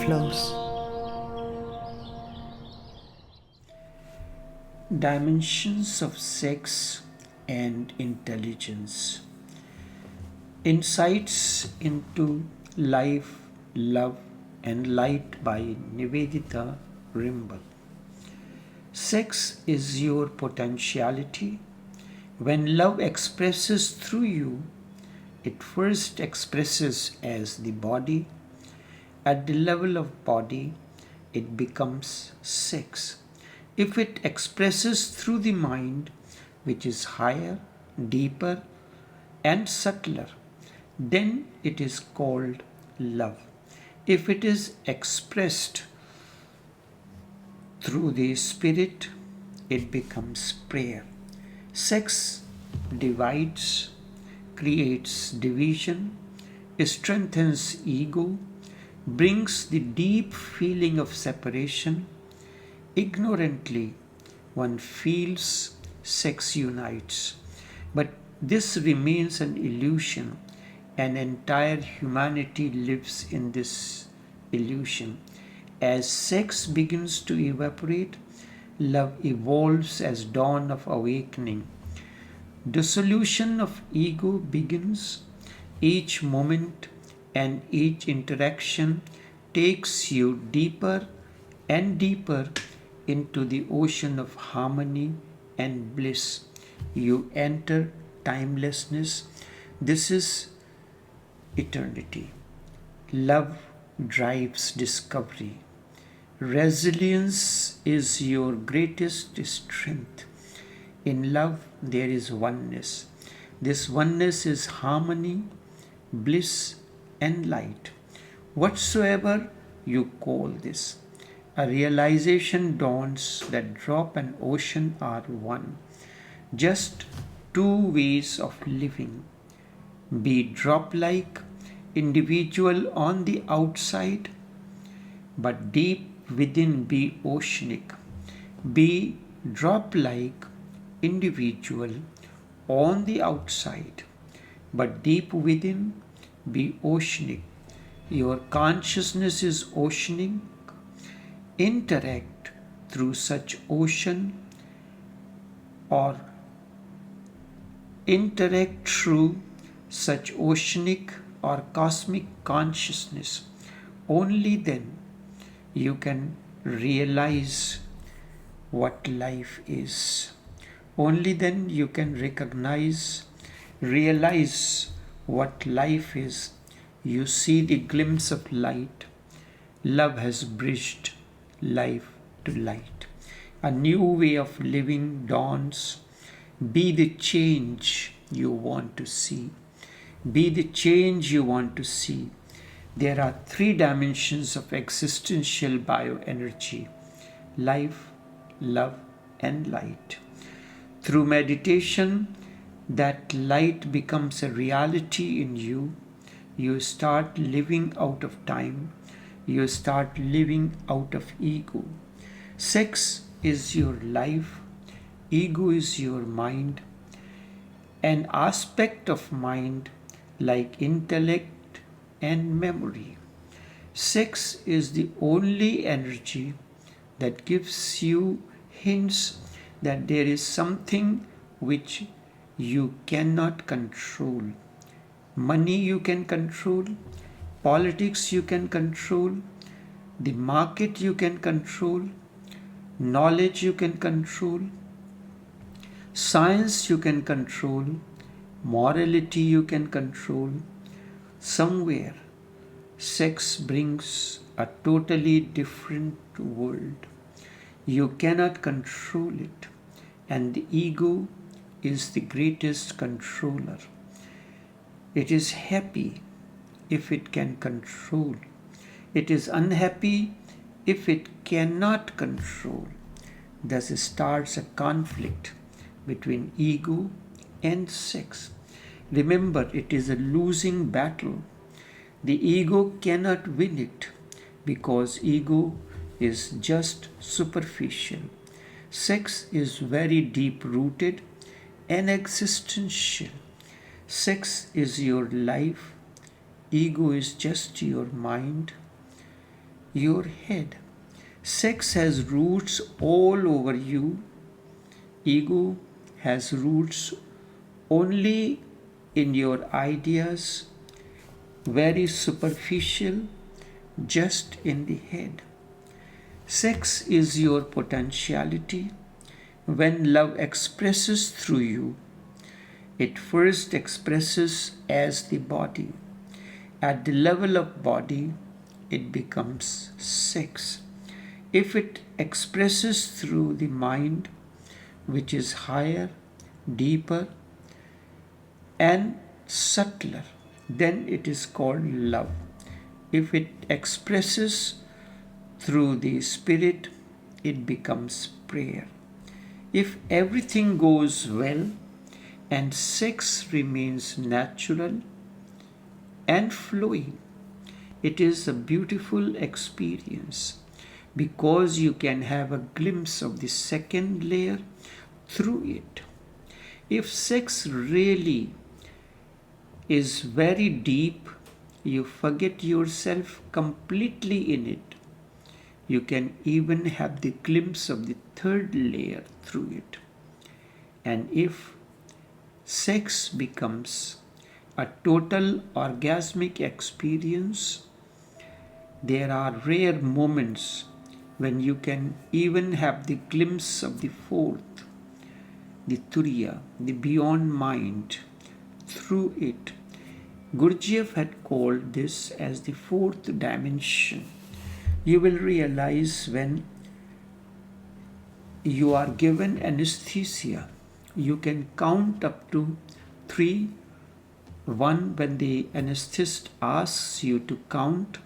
Overflows. Dimensions of sex and intelligence. Insights into life, love, and light by Nivedita Rimbal. Sex is your potentiality. When love expresses through you, it first expresses as the body. At the level of body, it becomes sex. If it expresses through the mind, which is higher, deeper, and subtler, then it is called love. If it is expressed through the spirit, it becomes prayer. Sex divides, creates division, strengthens ego, brings the deep feeling of separation. Ignorantly, one feels sex unites, but this remains an illusion. An entire humanity lives in this illusion. As sex begins to evaporate, love evolves as dawn of awakening. Dissolution of ego begins. Each moment and each interaction takes you deeper and deeper into the ocean of harmony and bliss. You enter timelessness. This is eternity. Love drives discovery. Resilience is your greatest strength. In love, there is oneness. This oneness is harmony, bliss, and light. Whatsoever you call this, a realization dawns that drop and ocean are one. Just two ways of living. Be drop-like, individual on the outside, but deep within be oceanic. Be drop-like, individual on the outside, but deep within be oceanic. Your consciousness is oceanic. Interact through such ocean or interact through such oceanic or cosmic consciousness. Only then you can realize what life is. Only then you can realize what life is. You see the glimpse of light. Love has bridged life to light. A new way of living dawns. Be the change you want to see. Be the change you want to see. There are three dimensions of existential bioenergy: life, love, and light. Through meditation, that light becomes a reality in you. You start living out of time. You start living out of ego. Sex is your life. Ego is your mind. An aspect of mind like intellect and memory. Sex is the only energy that gives you hints that there is something which you cannot control. Money you can control, politics you can control, the market you can control, knowledge you can control, science you can control, morality you can control. Somewhere, sex brings a totally different world. You cannot control it, and the ego is the greatest controller. It is happy if it can control. It is unhappy if it cannot control. Thus starts a conflict between ego and sex. Remember, it is a losing battle. The ego cannot win it because ego is just superficial. Sex is very deep rooted and existential. Sex is your life. Ego is just your mind. your head. Sex has roots all over you. Ego has roots only in your ideas, very superficial, just in the head. Sex is your potentiality. When love expresses through you, it first expresses as the body. At the level of body, it becomes sex. If it expresses through the mind, which is higher, deeper, and subtler, then it is called love. If it expresses through the spirit, it becomes prayer. If everything goes well and sex remains natural and flowing, it is a beautiful experience because you can have a glimpse of the second layer through it. If sex really is very deep, you forget yourself completely in it. You can even have the glimpse of the third layer through it. And if sex becomes a total orgasmic experience, there are rare moments when you can even have the glimpse of the fourth, the turiya, the beyond mind, through it. Gurdjieff had called this as the fourth dimension. You will realize when you are given anesthesia, you can count up to 3. One, when the anesthetist asks you to count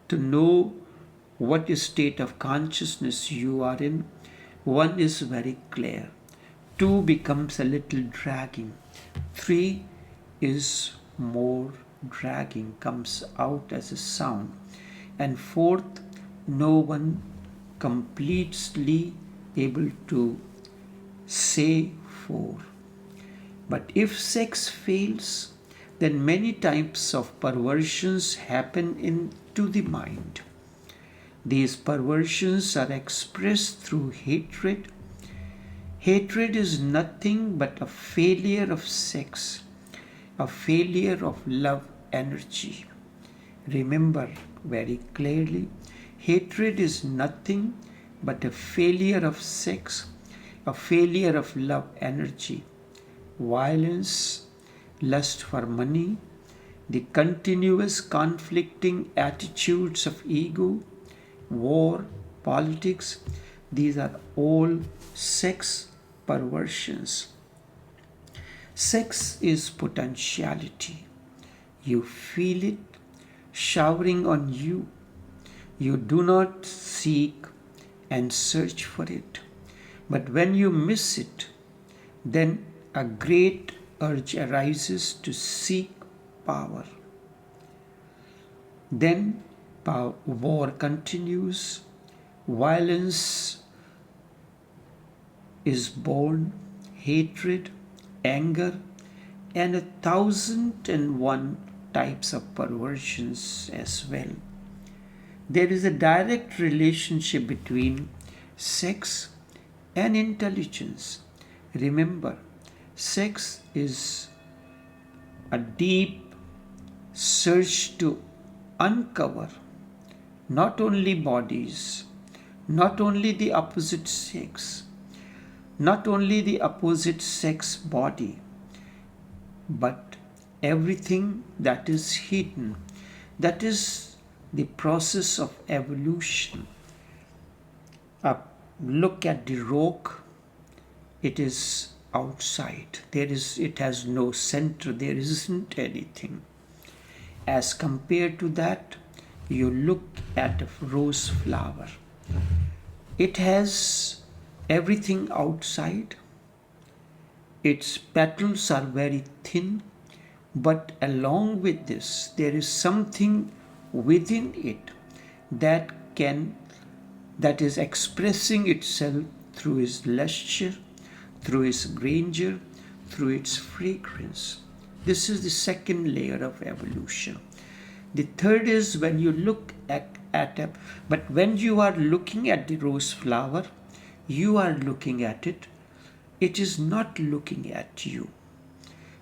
to know what state of consciousness you are in, 1 is very clear. 2 becomes a little dragging. 3 is more dragging, comes out as a sound. And 4th, no one completely able to say 4. But if sex fails, then many types of perversions happen into the mind. These perversions are expressed through hatred. Hatred is nothing but a failure of sex, a failure of love energy. Remember very clearly, hatred is nothing but a failure of sex, a failure of love energy. Violence, lust for money, the continuous conflicting attitudes of ego, war, politics, these are all sex perversions. Sex is potentiality. You feel it showering on you. You do not seek and search for it. But when you miss it, then a great urge arises to seek power. Then war continues, violence is born, hatred, anger, and 1,001 types of perversions as well. There is a direct relationship between sex and intelligence. Remember, sex is a deep search to uncover not only bodies, not only the opposite sex, not only the opposite sex body, but everything that is hidden. That is the process of evolution. Look at the rock. It is outside. It has no center. There isn't anything. As compared to that, you look at a rose flower. It has everything outside. Its petals are very thin, but along with this, there is something within it that is expressing itself through its luster, through its grandeur, through its fragrance. This is the second layer of evolution. The third is when you look at at it. But when you are looking at the rose flower, you are looking at it. It is not looking at you.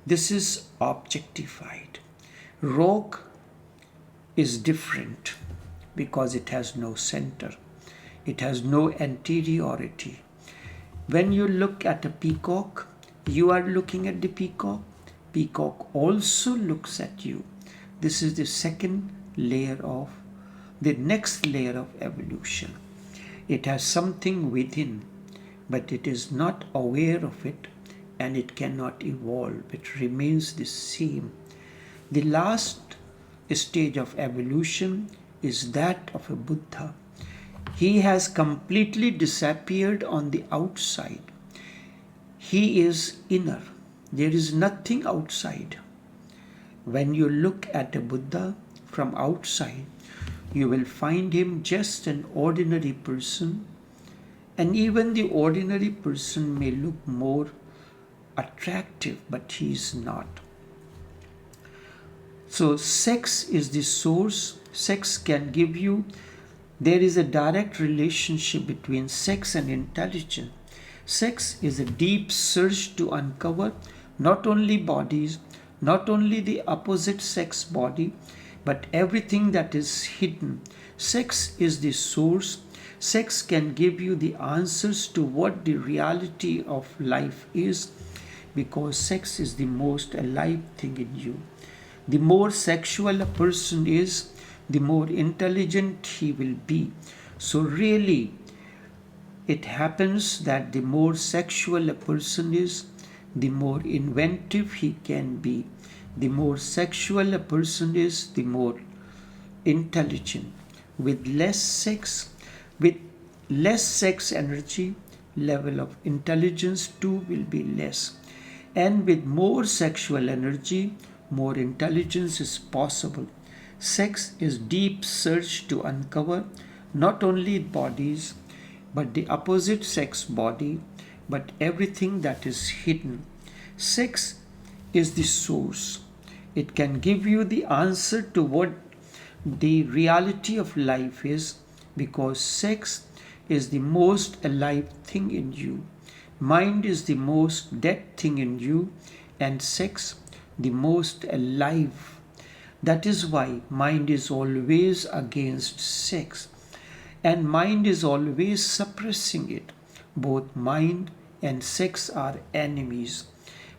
This is objectified. Rock is different because it has no center. It has no anteriority. When you look at a peacock, you are looking at the peacock. Peacock also looks at you. This is the next layer of evolution. It has something within, but it is not aware of it, and it cannot evolve. It remains the same. The last stage of evolution is that of a Buddha. He has completely disappeared on the outside. He is inner. There is nothing outside. When you look at a Buddha from outside, you will find him just an ordinary person, and even the ordinary person may look more attractive, but he is not. So sex is the source. Sex can give you, there is a direct relationship between sex and intelligence. Sex is a deep search to uncover not only bodies, not only the opposite sex body, but everything that is hidden. Sex is the source. Sex can give you the answers to what the reality of life is, because sex is the most alive thing in you. The more sexual a person is, the more intelligent he will be. So really, it happens that the more sexual a person is, the more inventive he can be. The more sexual a person is, the more intelligent. With less sex energy, level of intelligence too will be less. And with more sexual energy, more intelligence is possible. Sex is deep search to uncover not only bodies, but the opposite sex body, but everything that is hidden. Sex is the source. It can give you the answer to what the reality of life is, because sex is the most alive thing in you. Mind is the most dead thing in you, and sex the most alive. That is why mind is always against sex, and mind is always suppressing it. Both mind and sex are enemies.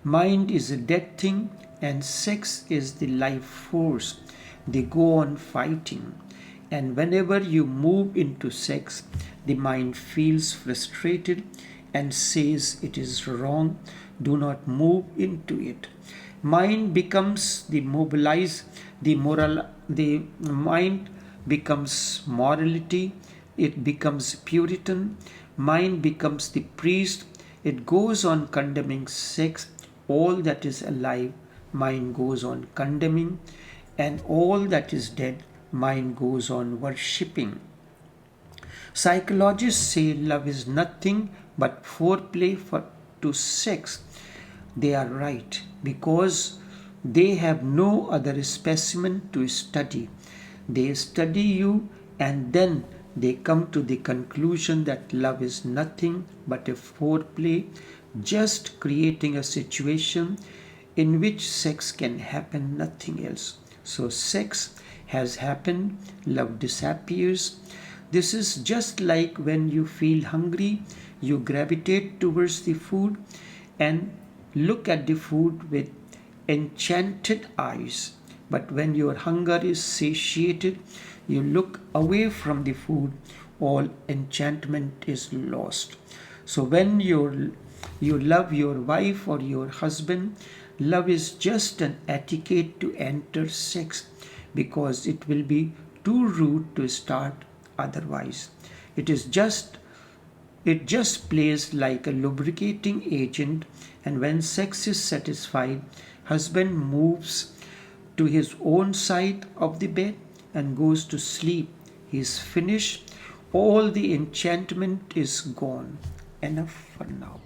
Mind is a dead thing, and sex is the life force. They go on fighting, and whenever you move into sex, the mind feels frustrated and says it is wrong. Do not move into it. Mind becomes the mind becomes morality. It becomes Puritan. Mind becomes the priest. It goes on condemning sex. All that is alive, mind goes on condemning, and all that is dead, mind goes on worshipping. Psychologists say love is nothing but foreplay to sex. They are right, because they have no other specimen to study. They study you, and then they come to the conclusion that love is nothing but a foreplay, just creating a situation in which sex can happen, nothing else. So sex has happened, love disappears. This is just like when you feel hungry, you gravitate towards the food and look at the food with enchanted eyes. But when your hunger is satiated, you look away from the food, all enchantment is lost. So when you love your wife or your husband, love is just an etiquette to enter sex, because it will be too rude to start otherwise. It just plays like a lubricating agent, and when sex is satisfied, husband moves to his own side of the bed and goes to sleep. He is finished. All the enchantment is gone. Enough for now.